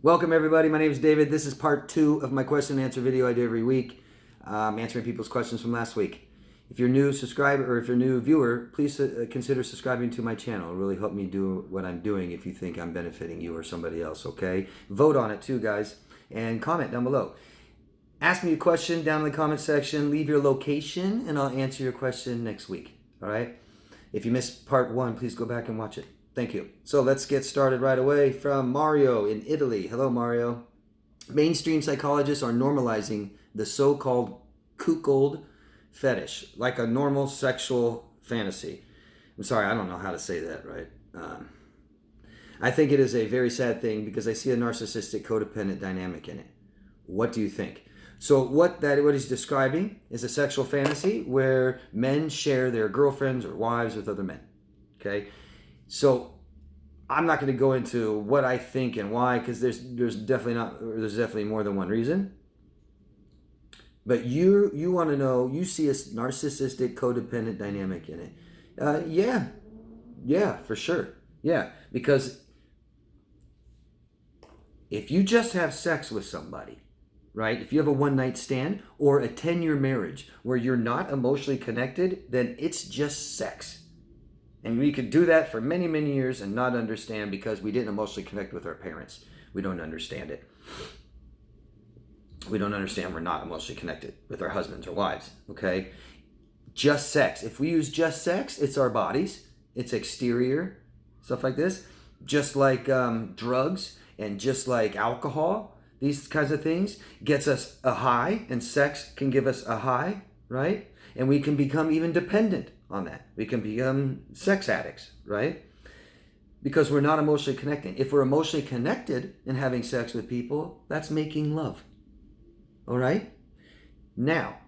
Welcome everybody, my name is David. This is part 2 of my question and answer video I do every week, answering people's questions from last week. If you're new subscriber or if you're a new viewer, please consider subscribing to my channel. It'll really help me do what I'm doing if you think I'm benefiting you or somebody else, okay? Vote on it too, guys, and comment down below. Ask me a question down in the comment section, leave your location, and I'll answer your question next week, all right? If you missed part 1, please go back and watch it. Thank you. So let's get started right away from Mario in Italy. Hello, Mario. Mainstream psychologists are normalizing the so-called cuckold fetish, like a normal sexual fantasy. I'm sorry, I don't know how to say that right. I think it is a very sad thing because I see a narcissistic codependent dynamic in it. What do you think? So what he's describing is a sexual fantasy where men share their girlfriends or wives with other men. Okay? So I'm not going to go into what I think and why, because there's definitely more than one reason. But you want to know, you see a narcissistic codependent dynamic in it. Yeah, for sure. Yeah, because if you just have sex with somebody, right? If you have a one-night stand or a 10-year marriage where you're not emotionally connected, then it's just sex. And we could do that for many, many years and not understand because we didn't emotionally connect with our parents. We don't understand it. We don't understand we're not emotionally connected with our husbands or wives, okay? Just sex. If we use just sex, it's our bodies. It's exterior, stuff like this. Just like drugs and just like alcohol, these kinds of things gets us a high, and sex can give us a high, right? And we can become even dependent on that. We can become sex addicts, right? Because we're not emotionally connecting. If we're emotionally connected and having sex with people, that's making love. All right? Now,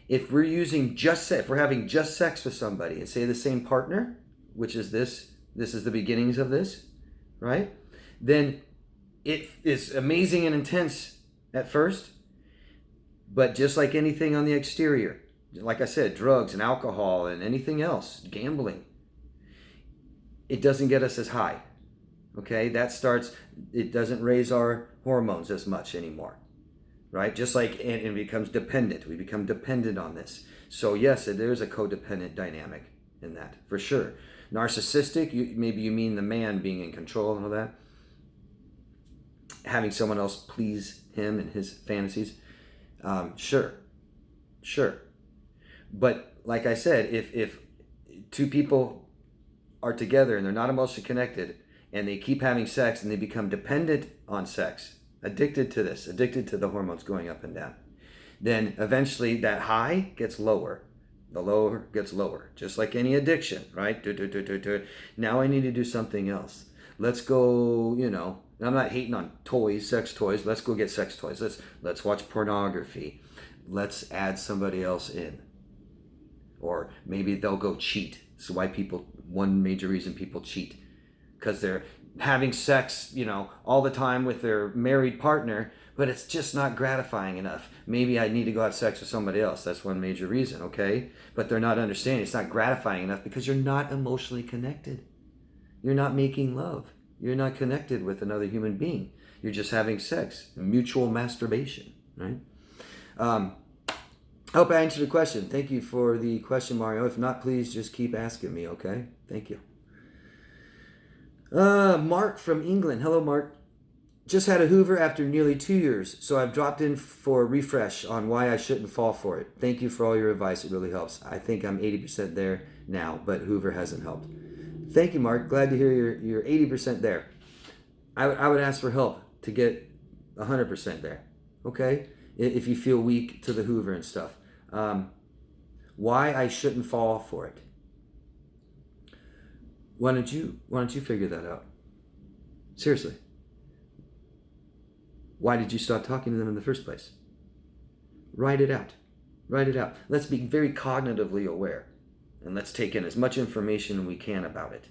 if we're using just sex, if we're having just sex with somebody and say the same partner, which is this is the beginnings of this, right? Then it is amazing and intense at first, but just like anything on the exterior, like I said, drugs and alcohol and anything else, gambling, it doesn't get us as high, okay? It doesn't raise our hormones as much anymore, right? Just like, and it becomes dependent. We become dependent on this. So yes, there's a codependent dynamic in that, for sure. Narcissistic, maybe you mean the man being in control and all that, having someone else please him and his fantasies. Sure. But like I said, if two people are together and they're not emotionally connected and they keep having sex and they become dependent on sex, addicted to this, addicted to the hormones going up and down, then eventually that high gets lower. The lower gets lower, just like any addiction, right? Now I need to do something else. Let's go, and I'm not hating on toys, sex toys. Let's go get sex toys. Let's watch pornography. Let's add somebody else in. Or maybe they'll go cheat. So one major reason people cheat, because they're having sex, all the time with their married partner, but it's just not gratifying enough. Maybe I need to go have sex with somebody else. That's one major reason, okay? But they're not understanding it's not gratifying enough because you're not emotionally connected. You're not making love. You're not connected with another human being. You're just having sex, mutual masturbation, right? I hope I answered the question. Thank you for the question, Mario. If not, please just keep asking me, okay? Thank you. Mark from England. Hello, Mark. Just had a hoover after nearly 2 years, so I've dropped in for a refresh on why I shouldn't fall for it. Thank you for all your advice. It really helps. I think I'm 80% there now, but hoover hasn't helped. Thank you, Mark. Glad to hear you're 80% there. I would ask for help to get 100% there, okay? If you feel weak to the hoover and stuff. Why I shouldn't fall for it. Why don't you figure that out? Seriously. Why did you stop talking to them in the first place? Write it out. Let's be very cognitively aware, and let's take in as much information as we can about it.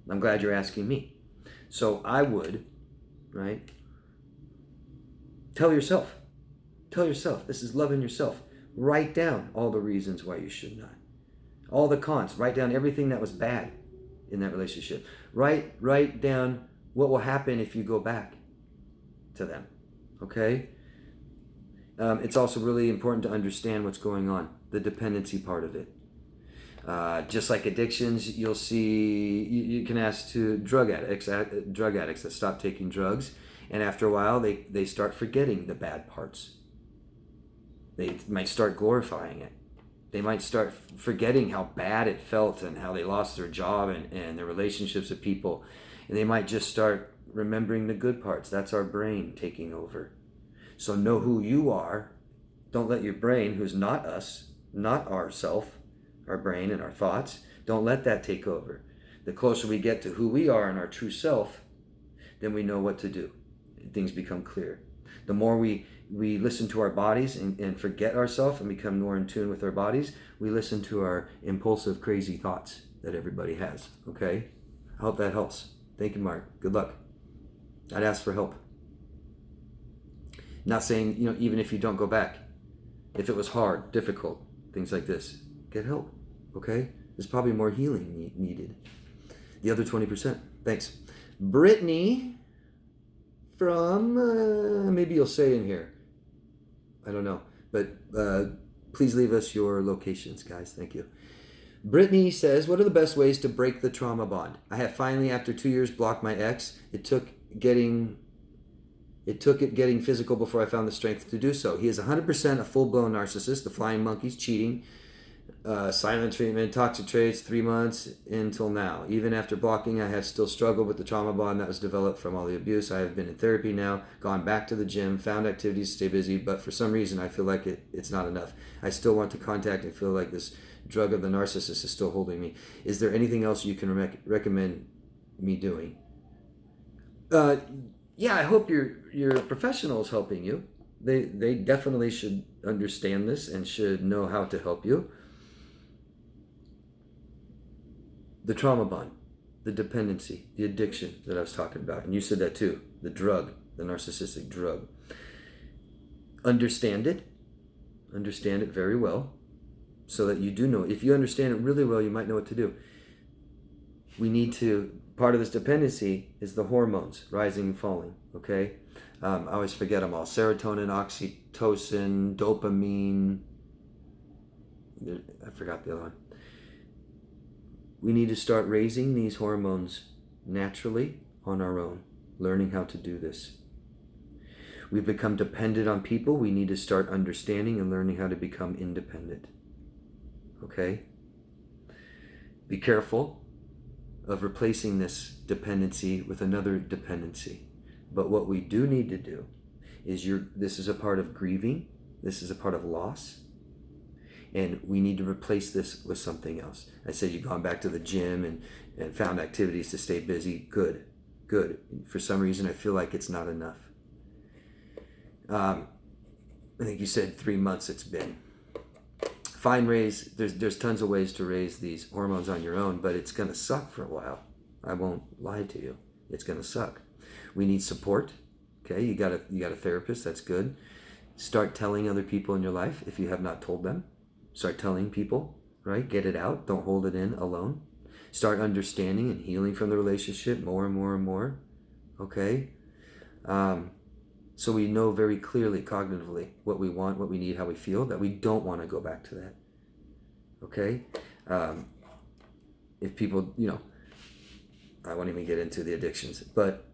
I'm glad you're asking me. So I would, right? Tell yourself, this is loving yourself. Write down all the reasons why you should not. All the cons. Write down everything that was bad in that relationship. Write down what will happen if you go back. to them, okay? It's also really important to understand what's going on, the dependency part of it. Just like addictions, you'll see, you can ask to drug addicts that stop taking drugs, and after a while, they start forgetting the bad parts. They might start glorifying it. They might start forgetting how bad it felt and how they lost their job and their relationships with people. And they might just start remembering the good parts. That's our brain taking over. So know who you are. Don't let your brain, who's not us, not our self, our brain and our thoughts, don't let that take over. The closer we get to who we are and our true self, then we know what to do. Things become clear. The more we listen to our bodies and forget ourselves and become more in tune with our bodies, we listen to our impulsive, crazy thoughts that everybody has, okay? I hope that helps. Thank you, Mark. Good luck. I'd ask for help. Not saying, even if you don't go back, if it was hard, difficult, things like this, get help, okay? There's probably more healing needed. The other 20%. Thanks. Brittany from, maybe you'll say in here, I don't know, but please leave us your locations, guys. Thank you. Brittany says, what are the best ways to break the trauma bond? I have finally, after 2 years, blocked my ex. It took it getting physical before I found the strength to do so. He is 100% a full-blown narcissist, the flying monkeys, cheating, silent treatment, toxic traits, 3 months until now. Even after blocking, I have still struggled with the trauma bond that was developed from all the abuse. I have been in therapy now, gone back to the gym, found activities to stay busy, but for some reason I feel like it's not enough. I still want to contact and feel like this drug of the narcissist is still holding me. Is there anything else you can recommend me doing? Yeah, I hope your professional is helping you. They definitely should understand this and should know how to help you. The trauma bond, the dependency, the addiction that I was talking about, and you said that too, the drug, the narcissistic drug. Understand it very well, so that you do know. If you understand it really well, you might know what to do. Part of this dependency is the hormones, rising and falling, okay? I always forget them all. Serotonin, oxytocin, dopamine, I forgot the other one. We need to start raising these hormones naturally on our own, learning how to do this. We've become dependent on people. We need to start understanding and learning how to become independent. Okay? Be careful of replacing this dependency with another dependency. But what we do need to do is this is a part of grieving. This is a part of loss. And we need to replace this with something else. I said you've gone back to the gym and found activities to stay busy. Good. For some reason, I feel like it's not enough. I think you said 3 months it's been. There's tons of ways to raise these hormones on your own, but it's going to suck for a while. I won't lie to you. It's going to suck. We need support. Okay, you got a therapist. That's good. Start telling other people in your life if you have not told them. Start telling people, right? Get it out. Don't hold it in alone. Start understanding and healing from the relationship more and more and more. Okay? So we know very clearly, cognitively, what we want, what we need, how we feel, that we don't want to go back to that. Okay? If people, I won't even get into the addictions. But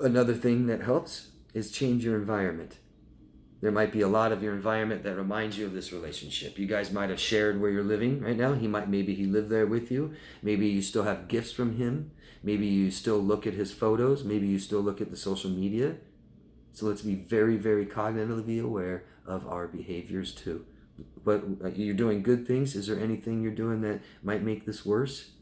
another thing that helps is change your environment. There might be a lot of your environment that reminds you of this relationship. You guys might have shared where you're living right now. Maybe he lived there with you. Maybe you still have gifts from him. Maybe you still look at his photos. Maybe you still look at the social media. So let's be very, very cognitively aware of our behaviors too. But you're doing good things. Is there anything you're doing that might make this worse?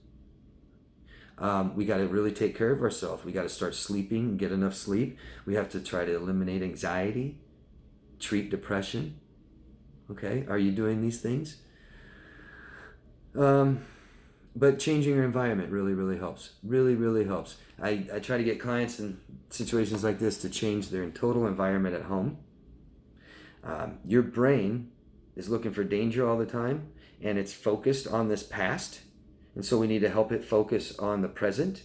We got to really take care of ourselves. We got to start sleeping, get enough sleep. We have to try to eliminate anxiety. Treat depression. Okay, are you doing these things? But changing your environment really, really helps. Really, really helps. I try to get clients in situations like this to change their total environment at home. Your brain is looking for danger all the time, and it's focused on this past. And so we need to help it focus on the present.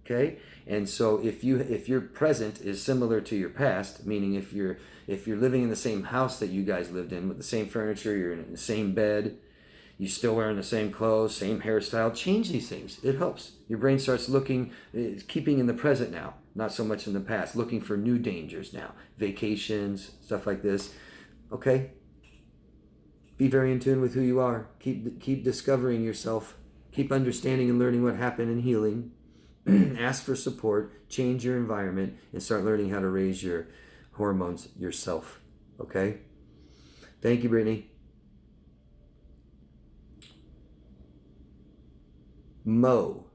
Okay? And so if your present is similar to your past, meaning if you're living in the same house that you guys lived in with the same furniture, you're in the same bed, you're still wearing the same clothes, same hairstyle, change these things. It helps. Your brain starts looking, it's keeping in the present now, not so much in the past, looking for new dangers now, vacations, stuff like this. Okay? Be very in tune with who you are. Keep discovering yourself. Keep understanding and learning what happened and healing. Ask for support. Change your environment and start learning how to raise your hormones yourself. Okay? Thank you, Brittany. Mo.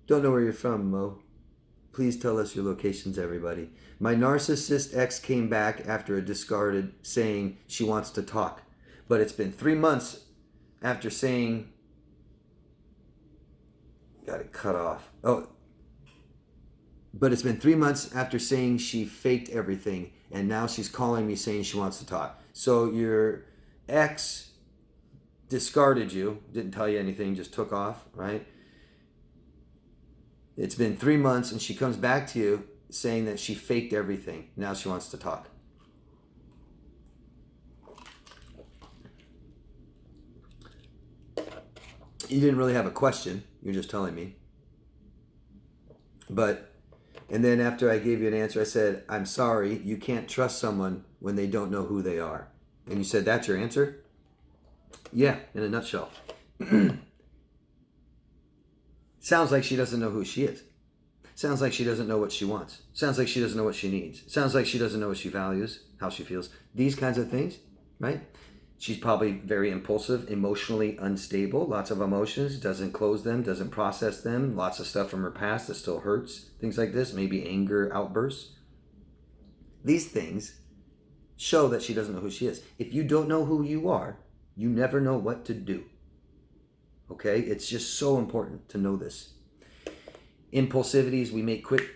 Don't know where you're from, Mo. Please tell us your locations, everybody. My narcissist ex came back after a discarded saying she wants to talk. But it's been 3 months after saying... Got it cut off. Oh. But it's been 3 months after saying she faked everything. And now she's calling me saying she wants to talk. So your ex discarded you. Didn't tell you anything. Just took off, right? It's been 3 months and she comes back to you saying that she faked everything. Now she wants to talk. You didn't really have a question. You're just telling me. And then after I gave you an answer, I said, I'm sorry, you can't trust someone when they don't know who they are. And you said, that's your answer? Yeah, in a nutshell. Sounds like she doesn't know who she is. Sounds like she doesn't know what she wants. Sounds like she doesn't know what she needs. Sounds like she doesn't know what she values, how she feels. These kinds of things, right? She's probably very impulsive, emotionally unstable, lots of emotions, doesn't close them, doesn't process them, lots of stuff from her past that still hurts, things like this, maybe anger outbursts. These things show that she doesn't know who she is. If you don't know who you are, you never know what to do. Okay? It's just so important to know this. Impulsivities, we make quick,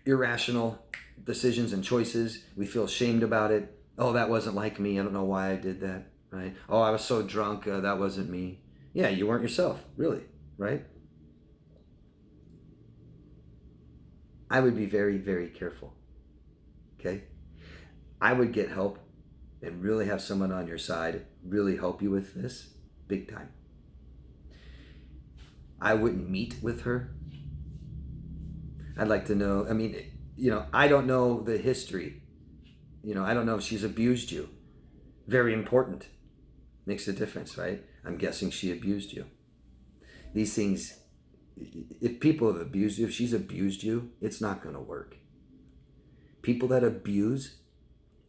irrational decisions and choices. We feel ashamed about it. Oh, that wasn't like me. I don't know why I did that, right? Oh, I was so drunk. That wasn't me. Yeah, you weren't yourself, really, right? I would be very, very careful, okay? I would get help and really have someone on your side really help you with this big time. I wouldn't meet with her. I'd like to know, I don't know the history. I don't know if she's abused you. Very important. Makes a difference, right? I'm guessing she abused you. These things, if people have abused you, if she's abused you, it's not going to work. People that abuse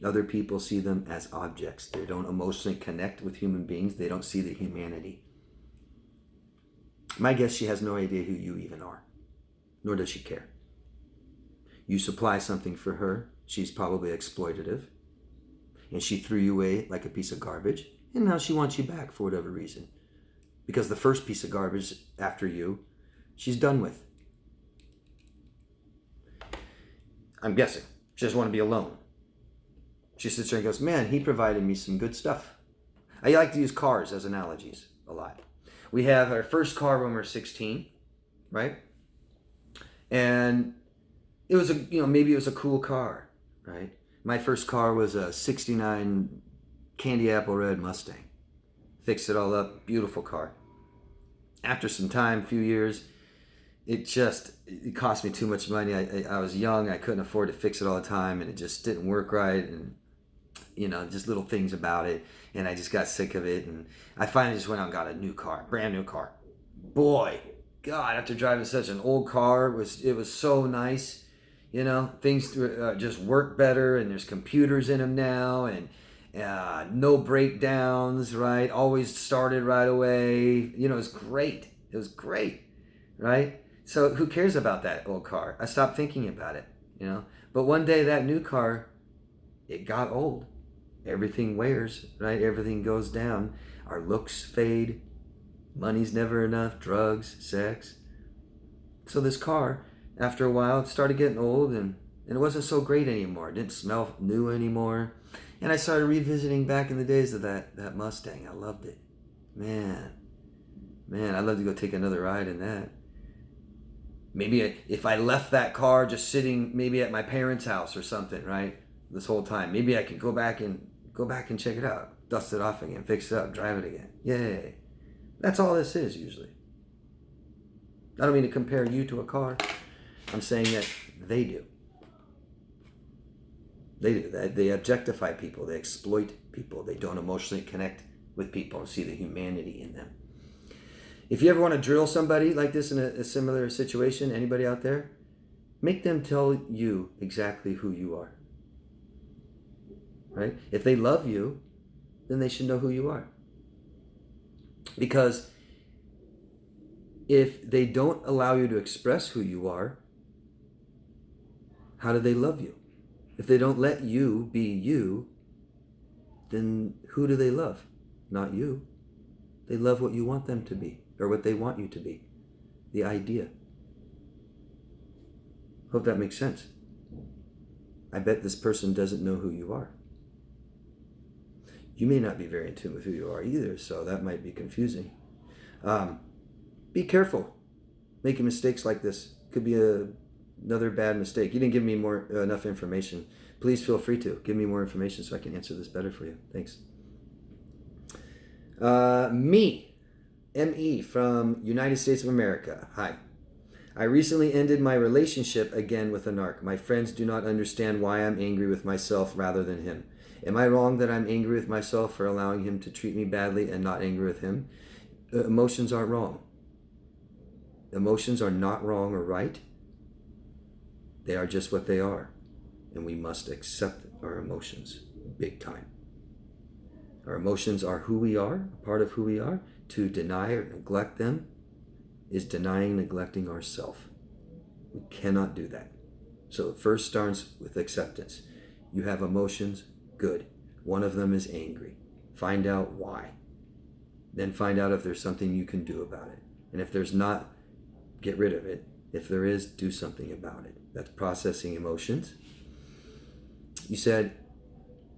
other people see them as objects. They don't emotionally connect with human beings. They don't see the humanity. My guess, she has no idea who you even are, nor does she care. You supply something for her, she's probably exploitative, and she threw you away like a piece of garbage, and now she wants you back for whatever reason. Because the first piece of garbage after you, she's done with. I'm guessing. She doesn't want to be alone. She sits there and goes, man, he provided me some good stuff. I like to use cars as analogies a lot. We have our first car when we were 16, right? And it was maybe it was a cool car, right? My first car was a 69 candy apple red Mustang. Fixed it all up, beautiful car. After some time, a few years, it cost me too much money. I was young, I couldn't afford to fix it all the time, and it just didn't work right, and just little things about it, and I just got sick of it, and I finally just went out and got a new car, brand new car. Boy, God, after driving such an old car, it was so nice. Things just work better, and there's computers in them now, and no breakdowns, right? Always started right away. It was great. It was great, right? So who cares about that old car? I stopped thinking about it, But one day that new car, it got old. Everything wears, right? Everything goes down. Our looks fade. Money's never enough. Drugs, sex. So this car, after a while, it started getting old, and it wasn't so great anymore. It didn't smell new anymore. And I started revisiting back in the days of that Mustang. I loved it. Man, I'd love to go take another ride in that. Maybe if I left that car just sitting maybe at my parents' house or something, right? This whole time, maybe I could go back and check it out, dust it off again, fix it up, drive it again. Yay. That's all this is usually. I don't mean to compare you to a car. I'm saying that they do. They do. They objectify people. They exploit people. They don't emotionally connect with people and see the humanity in them. If you ever want to drill somebody like this in a similar situation, anybody out there, make them tell you exactly who you are. Right? If they love you, then they should know who you are. Because if they don't allow you to express who you are, how do they love you? If they don't let you be you, then who do they love? Not you. They love what you want them to be, or what they want you to be. The idea. Hope that makes sense. I bet this person doesn't know who you are. You may not be very in tune with who you are either, so that might be confusing. Be careful. Making mistakes like this could be another bad mistake. You didn't give me enough information. Please feel free to give me more information so I can answer this better for you. Thanks. M.E. from United States of America. Hi. I recently ended my relationship again with a narc. My friends do not understand why I'm angry with myself rather than him. Am I wrong that I'm angry with myself for allowing him to treat me badly and not angry with him? Emotions aren't wrong. Emotions are not wrong or right. They are just what they are. And we must accept our emotions big time. Our emotions are who we are, a part of who we are. To deny or neglect them is denying, neglecting ourselves. We cannot do that. So it first starts with acceptance. You have emotions, good. One of them is angry. Find out why. Then find out if there's something you can do about it. And if there's not, get rid of it. If there is, do something about it. That's processing emotions. You said,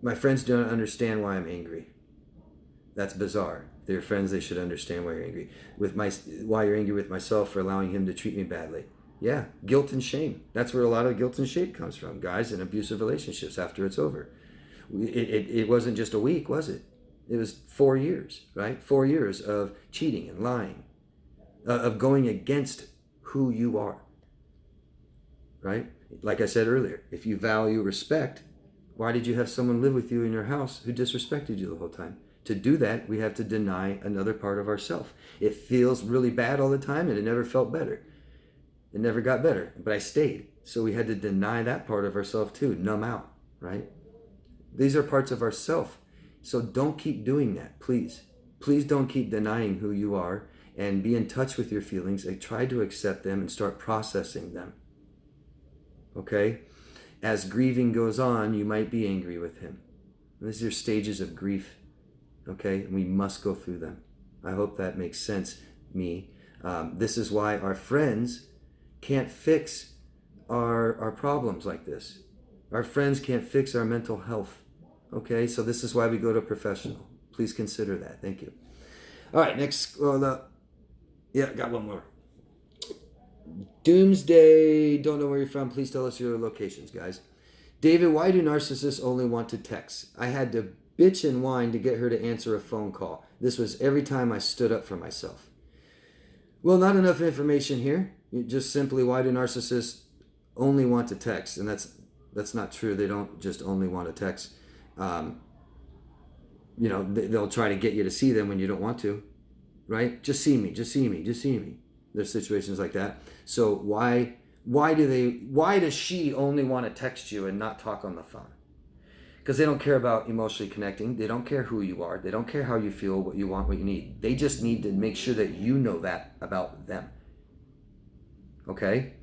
my friends don't understand why I'm angry. That's bizarre. If they're friends, they should understand why you're angry. Why you're angry with myself for allowing him to treat me badly. Yeah, guilt and shame. That's where a lot of guilt and shame comes from, guys, in abusive relationships after it's over. It wasn't just a week, was it? It was 4 years, right? 4 years of cheating and lying, of going against who you are, right? Like I said earlier, if you value respect, why did you have someone live with you in your house who disrespected you the whole time? To do that, we have to deny another part of ourselves. It feels really bad all the time, and it never felt better. It never got better, but I stayed. So we had to deny that part of ourselves too, numb out, right? These are parts of ourself. So don't keep doing that, please. Please don't keep denying who you are, and be in touch with your feelings and try to accept them and start processing them. Okay? As grieving goes on, you might be angry with him. These are stages of grief. Okay? And we must go through them. I hope that makes sense, me. This is why our friends can't fix our problems like this. Our friends can't fix our mental health. Okay? So this is why we go to a professional. Please consider that. Thank you. All right, next. Got one more. Doomsday. Don't know where you're from. Please tell us your locations, guys. David, why do narcissists only want to text? I had to bitch and whine to get her to answer a phone call. This was every time I stood up for myself. Well, not enough information here. Just simply, why do narcissists only want to text? And that's not true. They don't just only want to text. They'll try to get you to see them when you don't want to, right? Just see me, just see me, just see me. There's situations like that. So why does she only want to text you and not talk on the phone? Because they don't care about emotionally connecting. They don't care who you are. They don't care how you feel, what you want, what you need. They just need to make sure that you know that about them. Okay?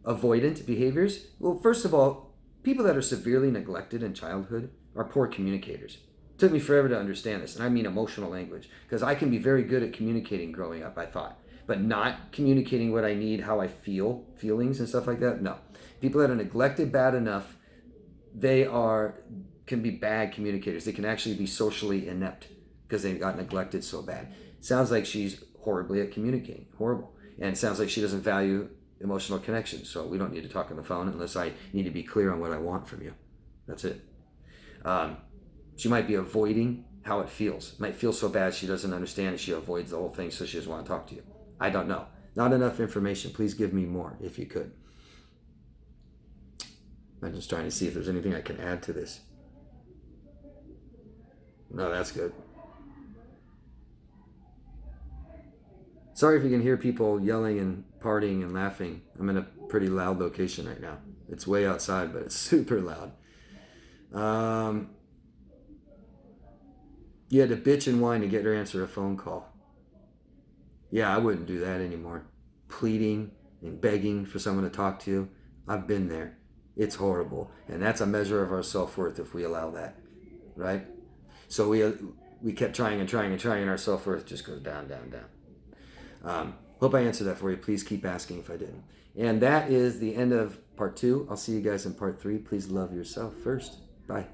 Avoidant behaviors. Well, first of all, people that are severely neglected in childhood are poor communicators. It took me forever to understand this, and I mean emotional language, because I can be very good at communicating growing up, I thought, but not communicating what I need, how I feel, feelings and stuff like that. No. People that are neglected bad enough, can be bad communicators. They can actually be socially inept because they got neglected so bad. Sounds like she's horribly at communicating. Horrible. And it sounds like she doesn't value emotional connection. So we don't need to talk on the phone unless I need to be clear on what I want from you. That's it. She might be avoiding how it feels. It might feel so bad she doesn't understand and she avoids the whole thing, so she doesn't want to talk to you. I don't know. Not enough information. Please give me more if you could. I'm just trying to see if there's anything I can add to this. No, that's good. Sorry if you can hear people yelling and partying and laughing. I'm in a pretty loud location right now. It's way outside, but it's super loud. You had to bitch and whine to get her to answer a phone call. Yeah, I wouldn't do that anymore. Pleading and begging for someone to talk to you. I've been there. It's horrible. And that's a measure of our self-worth if we allow that. Right? So we kept trying and trying and trying, and our self-worth just goes down, down, down. Hope I answered that for you. Please keep asking if I didn't. And that is the end of part 2. I'll see you guys in part 3. Please love yourself first. Bye.